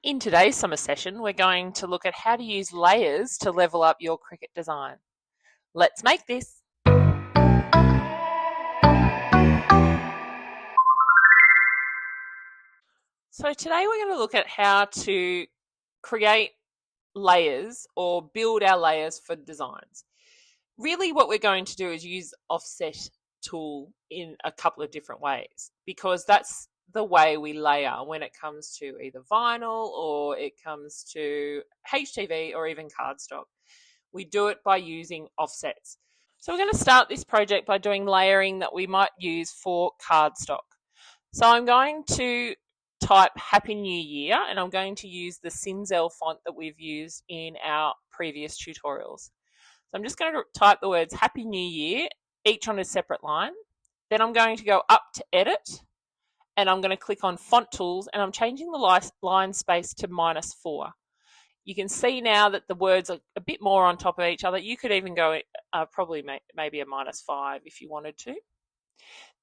In today's summer session, we're going to look at how to use layers to level up your Cricut design. Let's make this. So today we're going to look at how to create layers or build our layers for designs. Really what we're going to do is use offset tool in a couple of different ways, because that's the way we layer when it comes to either vinyl or it comes to HTV or even cardstock. We do it by using offsets. So we're going to start this project by doing layering that we might use for cardstock. So I'm going to type Happy New Year, and I'm going to use the Cinzel font that we've used in our previous tutorials. So I'm just going to type the words Happy New Year, each on a separate line. Then I'm going to go up to Edit, and I'm going to click on Font Tools, and I'm changing the line space to -4. You can see now that the words are a bit more on top of each other. You could even go probably maybe a -5 if you wanted to.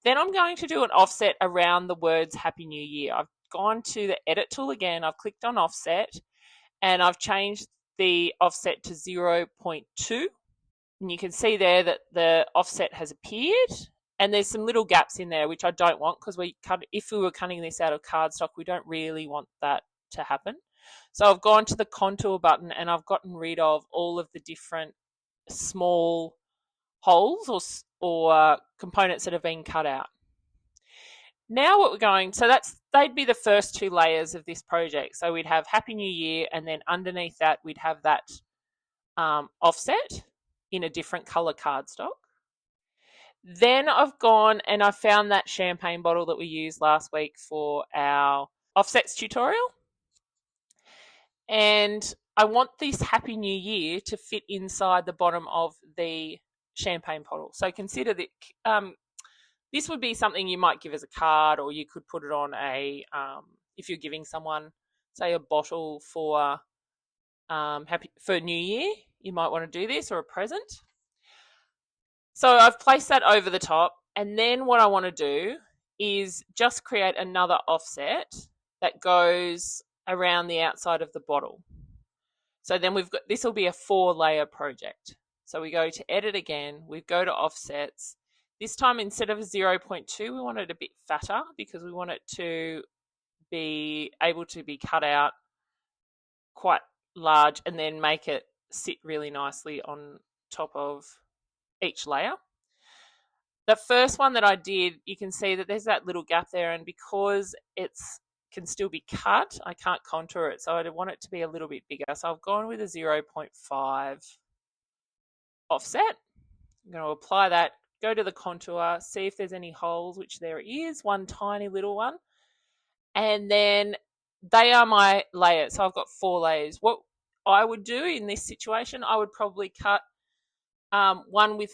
Then I'm going to do an offset around the words Happy New Year. I've gone to the Edit tool again. I've clicked on Offset, and I've changed the offset to 0.2. And you can see there that the offset has appeared. And there's some little gaps in there, which I don't want, because if we were cutting this out of cardstock, we don't really want that to happen. So I've gone to the contour button and I've gotten rid of all of the different small holes or components that have been cut out. Now what we're going, so they'd be the first two layers of this project. So we'd have Happy New Year, and then underneath that we'd have that offset in a different color cardstock. Then I've gone and I found that champagne bottle that we used last week for our offsets tutorial. And I want this Happy New Year to fit inside the bottom of the champagne bottle. So consider that this would be something you might give as a card, or you could put it on if you're giving someone, say, a bottle for New Year, you might want to do this, or a present. So I've placed that over the top, and then what I want to do is just create another offset that goes around the outside of the bottle. So then this will be a 4-layer project. So we go to Edit again, we go to Offsets. This time, instead of 0.2, we want it a bit fatter because we want it to be able to be cut out quite large and then make it sit really nicely on top of each layer. The first one that I did, you can see that there's that little gap there, and because it's can still be cut, I can't contour it, so I want it to be a little bit bigger. So I've gone with a 0.5 offset. I'm going to apply that, go to the contour, see if there's any holes, which there is, one tiny little one. And then they are my layers. So I've got 4 layers. What I would do in this situation, I would probably cut one with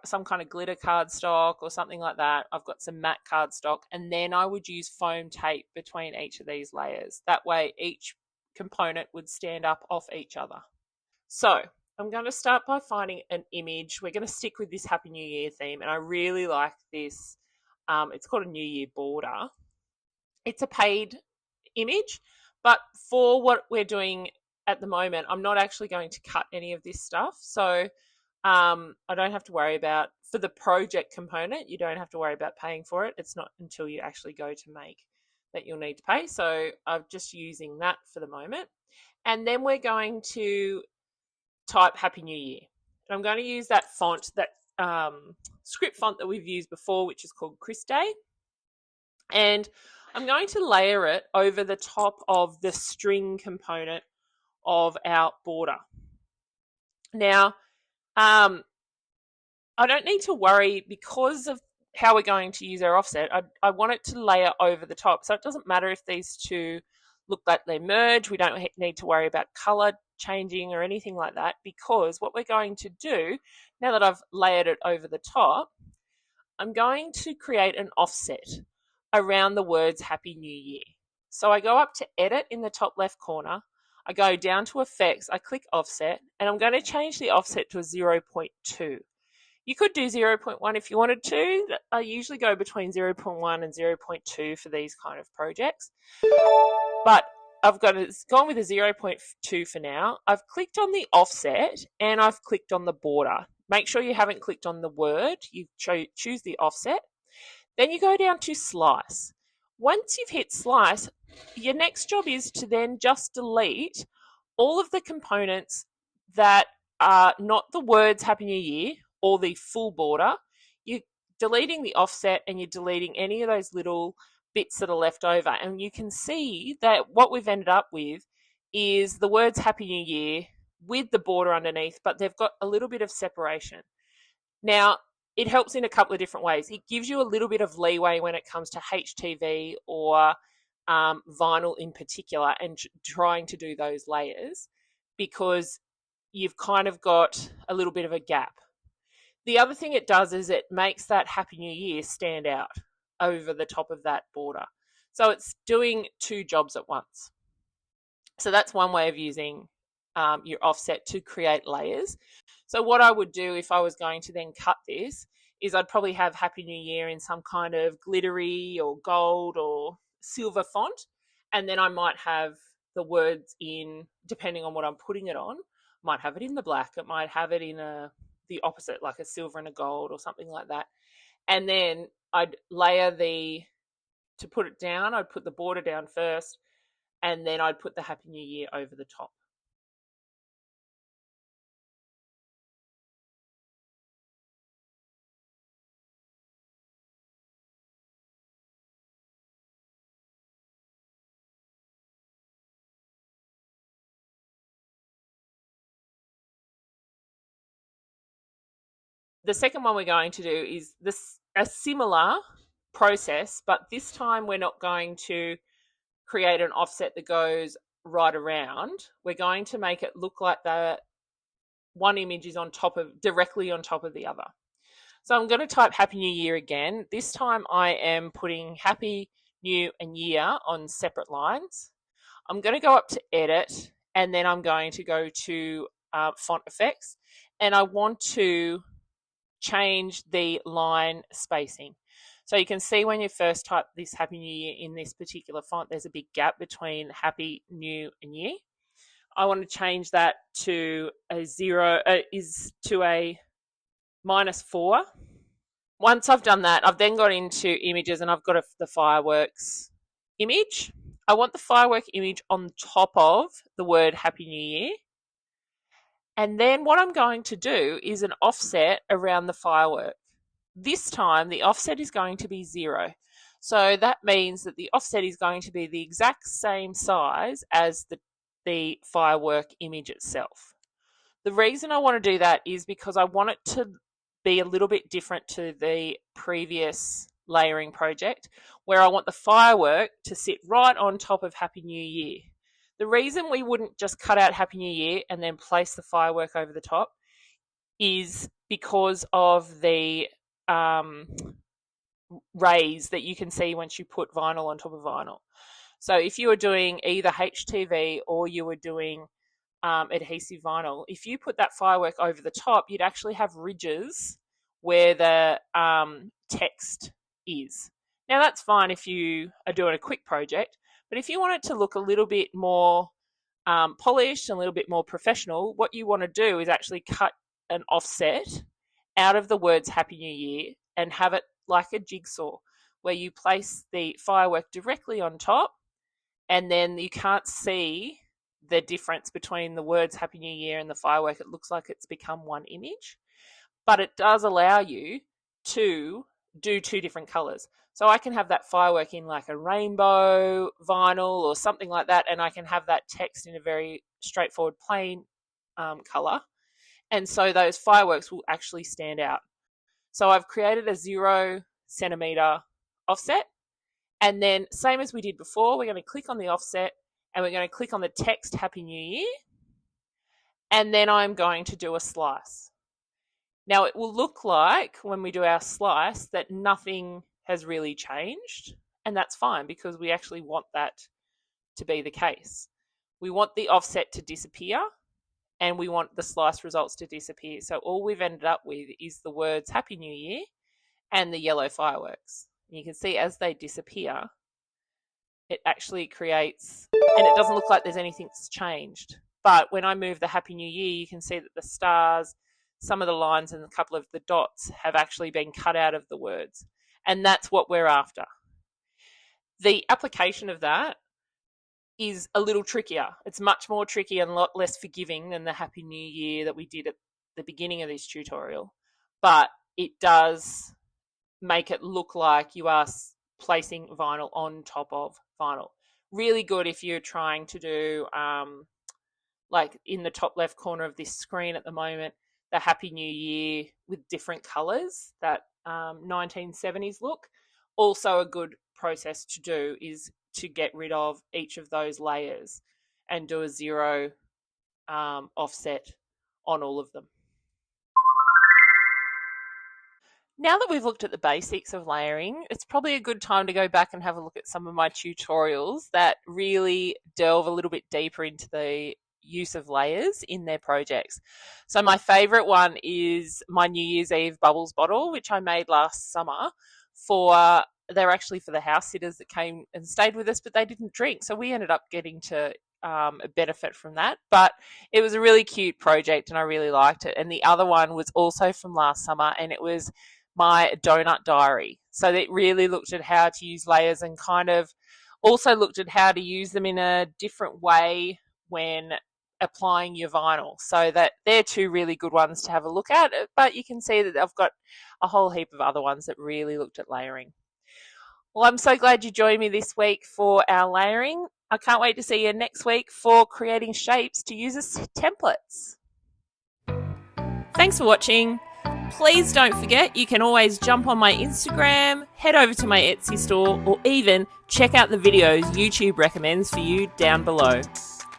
some kind of glitter cardstock or something like that. I've got some matte cardstock, and then I would use foam tape between each of these layers. That way each component would stand up off each other. So I'm going to start by finding an image. We're going to stick with this Happy New Year theme, and I really like this. It's called a New Year border. It's a paid image, but for what we're doing at the moment, I'm not actually going to cut any of this stuff. So I don't have to worry about, for the project component, you don't have to worry about paying for it. It's not until you actually go to make that you'll need to pay. So I'm just using that for the moment. And then we're going to type Happy New Year. And I'm going to use that font, that script font that we've used before, which is called Cricut Day. And I'm going to layer it over the top of the string component of our border. Now, I don't need to worry because of how we're going to use our offset. I want it to layer over the top. So it doesn't matter if these two look like they merge. We don't need to worry about color changing or anything like that, because what we're going to do, now that I've layered it over the top, I'm going to create an offset around the words Happy New Year. So I go up to Edit in the top left corner. I go down to Effects, I click Offset, and I'm going to change the offset to a 0.2. You could do 0.1 if you wanted to. I usually go between 0.1 and 0.2 for these kind of projects. but I've gone with a 0.2 for now. I've clicked on the offset and I've clicked on the border. Make sure you haven't clicked on the word. You choose the offset. Then you go down to slice. Once you've hit slice, your next job is to then just delete all of the components that are not the words Happy New Year or the full border. You're deleting the offset and you're deleting any of those little bits that are left over. And you can see that what we've ended up with is the words Happy New Year with the border underneath, but they've got a little bit of separation. Now, it helps in a couple of different ways. It gives you a little bit of leeway when it comes to HTV or vinyl in particular, and trying to do those layers, because you've kind of got a little bit of a gap. The other thing it does is it makes that Happy New Year stand out over the top of that border. So it's doing two jobs at once. So that's one way of using your offset to create layers. So what I would do if I was going to then cut this is I'd probably have Happy New Year in some kind of glittery or gold or silver font, and then I might have the words in, depending on what I'm putting it on, might have it in the black, it might have it in the opposite, like a silver and a gold or something like that. And then I'd layer to put it down, I'd put the border down first, and then I'd put the Happy New Year over the top. The second one we're going to do is a similar process, but this time we're not going to create an offset that goes right around. We're going to make it look like the one image is directly on top of the other. So I'm going to type Happy New Year again. This time I am putting Happy New and Year on separate lines. I'm going to go up to Edit, and then I'm going to go to Font Effects, and I want to change the line spacing. So you can see when you first type this Happy New Year in this particular font, there's a big gap between Happy New and Year. I want to change that to a -4. Once I've done that, I've then got into images and I've got the fireworks image. I want the firework image on top of the word Happy New Year. And then what I'm going to do is an offset around the firework. This time the offset is going to be 0. So that means that the offset is going to be the exact same size as the firework image itself. The reason I want to do that is because I want it to be a little bit different to the previous layering project, where I want the firework to sit right on top of Happy New Year. The reason we wouldn't just cut out Happy New Year and then place the firework over the top is because of the rays that you can see once you put vinyl on top of vinyl. So if you were doing either HTV or you were doing adhesive vinyl, if you put that firework over the top, you'd actually have ridges where the text is. Now that's fine if you are doing a quick project, but if you want it to look a little bit more polished and a little bit more professional, what you want to do is actually cut an offset out of the words Happy New Year and have it like a jigsaw, where you place the firework directly on top, and then you can't see the difference between the words Happy New Year and the firework. It looks like it's become one image, but it does allow you to do two different colors. So I can have that firework in like a rainbow vinyl or something like that, and I can have that text in a very straightforward plain color. And so those fireworks will actually stand out. So I've created a 0 centimeter offset, and then same as we did before, we're going to click on the offset and we're going to click on the text Happy New Year, and then I'm going to do a slice. Now it will look like when we do our slice that nothing has really changed, and that's fine because we actually want that to be the case. We want the offset to disappear and we want the slice results to disappear. So all we've ended up with is the words Happy New Year and the yellow fireworks. And you can see as they disappear, it actually creates, and it doesn't look like there's anything that's changed. But when I move the Happy New Year, you can see that the stars, some of the lines and a couple of the dots have actually been cut out of the words. And that's what we're after. The application of that is a little trickier. It's much more tricky and a lot less forgiving than the Happy New Year that we did at the beginning of this tutorial. But it does make it look like you are placing vinyl on top of vinyl. Really good if you're trying to do, like in the top left corner of this screen at the moment, the Happy New Year with different colours, that 1970s look. Also a good process to do is to get rid of each of those layers and do a 0 offset on all of them. Now that we've looked at the basics of layering, it's probably a good time to go back and have a look at some of my tutorials that really delve a little bit deeper into the use of layers in their projects. So my favourite one is my New Year's Eve bubbles bottle, which I made last summer they're actually for the house sitters that came and stayed with us, but they didn't drink. So we ended up getting to benefit from that. But it was a really cute project and I really liked it. And the other one was also from last summer, and it was my donut diary. So it really looked at how to use layers and kind of also looked at how to use them in a different way when applying your vinyl. So that they're two really good ones to have a look at, but you can see that I've got a whole heap of other ones that really looked at layering. Well, I'm so glad you joined me this week for our layering. I can't wait to see you next week for creating shapes to use as templates. Thanks for watching. Please don't forget, you can always jump on my Instagram, head over to my Etsy store, or even check out the videos YouTube recommends for you down below.